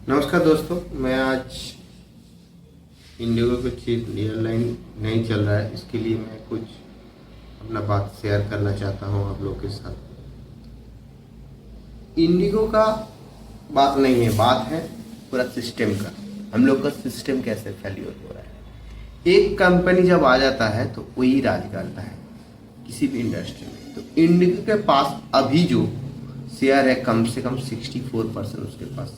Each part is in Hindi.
नमस्कार दोस्तों, मैं आज इंडिगो की चीज एयरलाइन नहीं चल रहा है, इसके लिए मैं कुछ अपना बात शेयर करना चाहता हूँ आप लोगों के साथ। इंडिगो का बात नहीं है, बात है पूरा सिस्टम का। हम लोग का सिस्टम कैसे फेल्योर हो रहा है। एक कंपनी जब आ जाता है तो वही राज करता है किसी भी इंडस्ट्री में। तो इंडिगो के पास अभी जो शेयर है कम से कम 64% उसके पास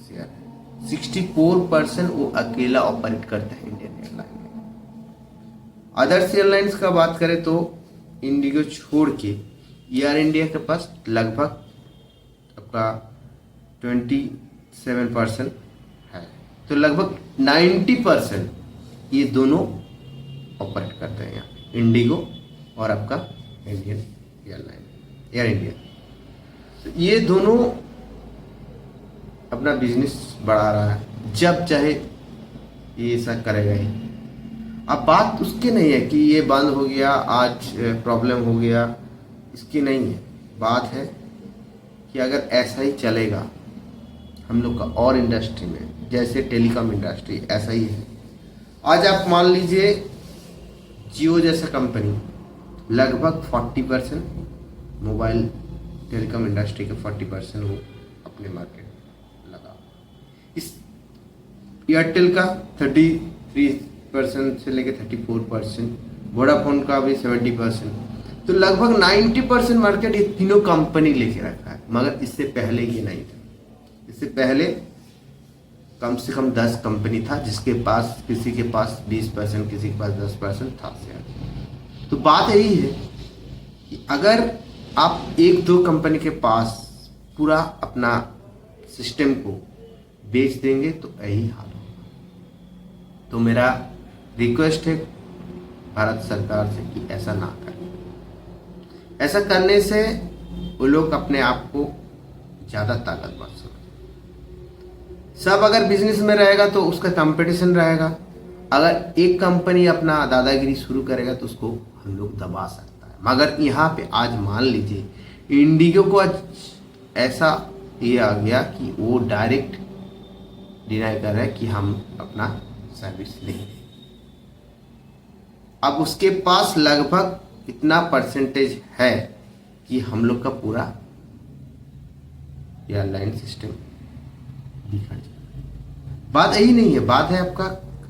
शेयर है। 64% वो अकेला ऑपरेट करता है इंडियन एयरलाइन में। अदर्स एयरलाइंस का बात करें तो इंडिगो छोड़ के एयर इंडिया के पास लगभग आपका 27% है। तो लगभग 90% ये दोनों ऑपरेट करते हैं यहाँ, इंडिगो और आपका इंडियन एयरलाइन, एयर इंडिया। तो ये दोनों अपना बिजनेस बढ़ा रहा है, जब चाहे ये ऐसा करेगा ही। अब बात उसकी नहीं है कि ये बंद हो गया, आज प्रॉब्लम हो गया, इसकी नहीं है। बात है कि अगर ऐसा ही चलेगा हम लोग का और इंडस्ट्री में, जैसे टेलीकॉम इंडस्ट्री ऐसा ही है। आज आप मान लीजिए जियो जैसा कंपनी लगभग 40% मोबाइल टेलीकॉम इंडस्ट्री के 40% वो अपने मार्केट लगा। इस एयरटेल का 33% से लेकर 34%, वोडाफोन का भी 70%। तो लगभग 90% मार्केट ये तीनों कंपनी लेके रखा है। मगर इससे पहले ये नहीं था। इससे पहले कम से कम 10 कंपनी था, जिसके पास किसी के पास 20%, किसी के पास 10% था शेयर। तो बात यही है कि अगर आप एक दो कंपनी के पास पूरा अपना सिस्टम को बेच देंगे तो यही हाल होगा। तो मेरा रिक्वेस्ट है भारत सरकार से कि ऐसा ना करें। ऐसा करने से वो लोग अपने आप को ज़्यादा ताकतवर समझें। सब अगर बिजनेस में रहेगा तो उसका कंपटीशन रहेगा। अगर एक कंपनी अपना दादागिरी शुरू करेगा तो उसको हम लोग दबा सकता है। मगर यहाँ पे आज मान लीजिए इंडिगो को आज ऐसा ये आ गया कि वो डायरेक्ट डिनाई कर रहा है कि हम अपना सर्विस नहीं दें। अब उसके पास लगभग इतना परसेंटेज है कि हम लोग का पूरा एयरलाइन सिस्टम बिखर जाए। बात यही नहीं है, बात है आपका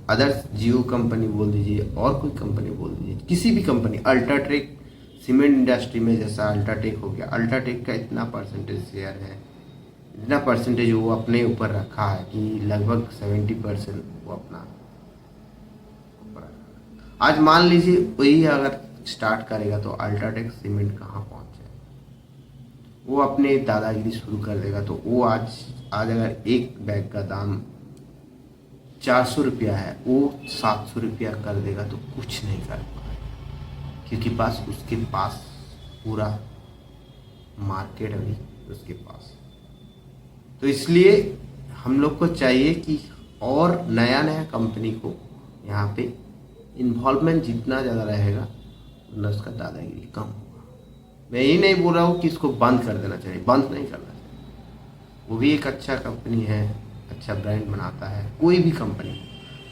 अदर्स जियो कंपनी बोल दीजिए और कोई कंपनी बोल दीजिए, किसी भी कंपनी, अल्ट्राटेक सीमेंट इंडस्ट्री में जैसा अल्ट्राटेक हो गया, अल्ट्राटेक का इतना परसेंटेज शेयर है, इतना परसेंटेज वो अपने ऊपर रखा है कि लगभग 70% वो अपना ऊपर रखा है। आज मान लीजिए वही अगर स्टार्ट करेगा तो अल्ट्राटेक सीमेंट कहाँ पहुँच जाए, वो अपने दादागिरी शुरू कर देगा। तो वो आज अगर एक बैग का दाम 400 रुपया है, वो 700 रुपया कर देगा तो कुछ नहीं कर पाएगा, क्योंकि उसके पास पूरा मार्केट अभी उसके पास। तो इसलिए हम लोग को चाहिए कि और नया नया कंपनी को यहाँ पे इन्वॉल्वमेंट जितना ज़्यादा रहेगा उतना उसका दादागिरी कम होगा। मैं ये नहीं बोल रहा हूँ कि इसको बंद कर देना चाहिए, बंद नहीं करना चाहिए। वो भी एक अच्छा कंपनी है, अच्छा ब्रांड बनाता है, कोई भी कंपनी,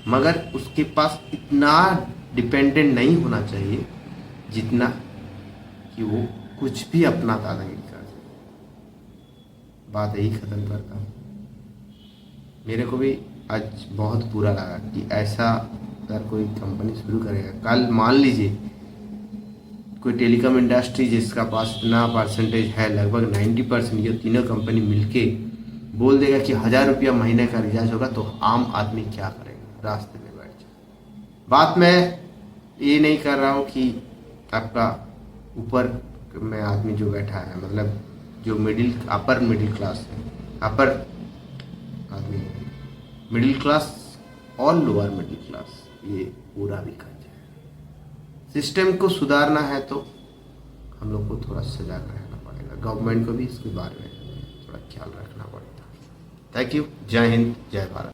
मगर उसके पास इतना डिपेंडेंट नहीं होना चाहिए जितना कि वो कुछ भी अपना दादागिरी कर सके। बात यही ख़त्म करता हूँ। मेरे को भी आज बहुत बुरा लगा कि ऐसा अगर कोई कंपनी शुरू करेगा, कल मान लीजिए कोई टेलीकॉम इंडस्ट्री जिसका पास इतना परसेंटेज है, लगभग 90%, ये तीनों कंपनी मिलके बोल देगा कि 1000 रुपया महीने का रिचार्ज होगा, तो आम आदमी क्या करेगा, रास्ते में बैठ जाए। बात मैं ये नहीं कर रहा हूँ कि आपका ऊपर में आदमी जो बैठा है, मतलब जो अपर मिडिल क्लास है, अपर आदमी, मिडिल क्लास और लोअर मिडिल क्लास, ये पूरा भी कर जाए। सिस्टम को सुधारना है तो हम लोग को थोड़ा सजग रहना पड़ेगा, गवर्नमेंट को भी इसके बारे में थोड़ा ख्याल रखना पड़ेगा। Thank you. जय हिंद, जय भारत।